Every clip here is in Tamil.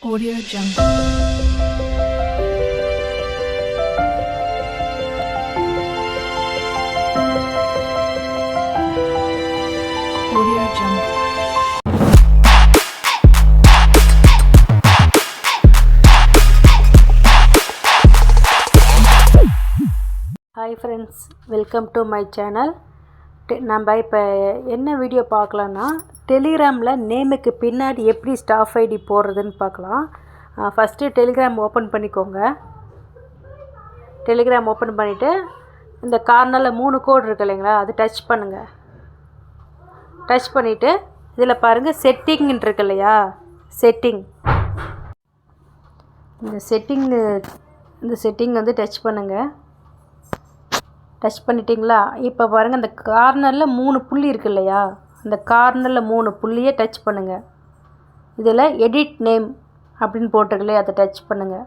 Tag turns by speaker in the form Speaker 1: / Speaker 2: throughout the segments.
Speaker 1: Audio Jungle. Audio Jungle.
Speaker 2: Hi friends, welcome to my channel. நம்ம இப்போ என்ன வீடியோ பார்க்கலான்னா டெலிகிராமில் நேமுக்கு பின்னாடி எப்படி ஸ்டாஃப் ஐடி போடுறதுன்னு பார்க்கலாம். ஃபஸ்ட்டு டெலிகிராம் ஓப்பன் பண்ணிக்கோங்க. டெலிகிராம் ஓப்பன் பண்ணிவிட்டு இந்த கார்னரில் 3 கோடு இருக்கு இல்லைங்களா, அது டச் பண்ணுங்கள். டச் பண்ணிவிட்டு இதில் பாருங்கள் செட்டிங்னு இருக்கு இல்லையா, செட்டிங், இந்த செட்டிங் வந்து டச் பண்ணுங்கள். டச் பண்ணிட்டீங்களா? இப்போ பாருங்கள் இந்த கார்னரில் 3 புள்ளி இருக்கு இல்லையா, அந்த கார்னரில் 3 புள்ளியை டச் பண்ணுங்கள். இதில் எடிட் நேம் அப்படின்னு போட்டிருக்கலையே, அதை டச் பண்ணுங்கள்.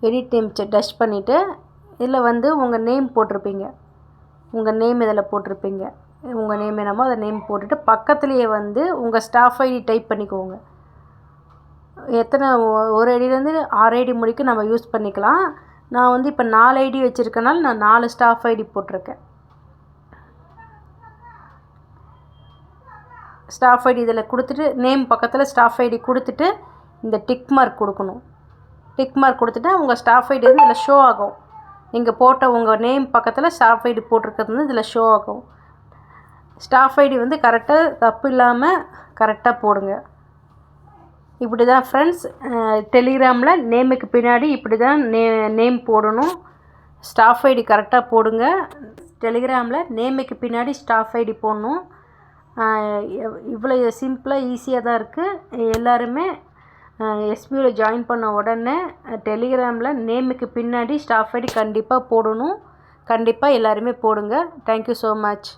Speaker 2: எடிட் நேம் டச் பண்ணிவிட்டு இதில் வந்து உங்கள் நேம் போட்டிருப்பீங்க, உங்கள் நேம் இதில் போட்டிருப்பீங்க. உங்கள் நேம் என்னமோ அதை நேம் போட்டுட்டு பக்கத்துலேயே வந்து உங்கள் ஸ்டாஃப் ஐடி டைப் பண்ணிக்கோங்க. எத்தனை ஒரு ஐடியிலேருந்து 6 ஐடி முடிக்க நம்ம யூஸ் பண்ணிக்கலாம். நான் வந்து இப்போ 4 ஐடி வச்சுருக்கனால நான் 4 ஸ்டாஃப் ஐடி போட்டிருக்கேன். ஸ்டாஃப் ஐடி இதில் கொடுத்துட்டு நேம் பக்கத்தில் ஸ்டாஃப் ஐடி கொடுத்துட்டு இந்த டிக் மார்க் கொடுக்கணும். டிக் மார்க் கொடுத்துட்டா உங்கள் ஸ்டாஃப் ஐடி வந்து இதில் ஷோ ஆகும். நீங்கள் போட்ட உங்கள் நேம் பக்கத்தில் ஸ்டாஃப் ஐடி போட்டிருக்கிறது வந்து இதில் ஷோ ஆகும். ஸ்டாஃப் ஐடி வந்து கரெக்டாக தப்பு இல்லாமல் கரெக்டாக போடுங்க. இப்படி தான் ஃப்ரெண்ட்ஸ், டெலிகிராமில் நேமுக்கு பின்னாடி இப்படி தான் நேம் போடணும். ஸ்டாஃப் ஐடி கரெக்டாக போடுங்க. டெலிகிராமில் நேமுக்கு பின்னாடி ஸ்டாஃப் ஐடி போடணும். இவ்வளோ சிம்பிளாக ஈஸியாக தான் இருக்குது. எல்லாருமே எஸ்பியூவில் ஜாயின் பண்ண உடனே டெலிகிராமில் நேமுக்கு பின்னாடி ஸ்டாஃப் ஐடி கண்டிப்பாக போடணும். கண்டிப்பாக எல்லாருமே போடுங்க. Thank you so much.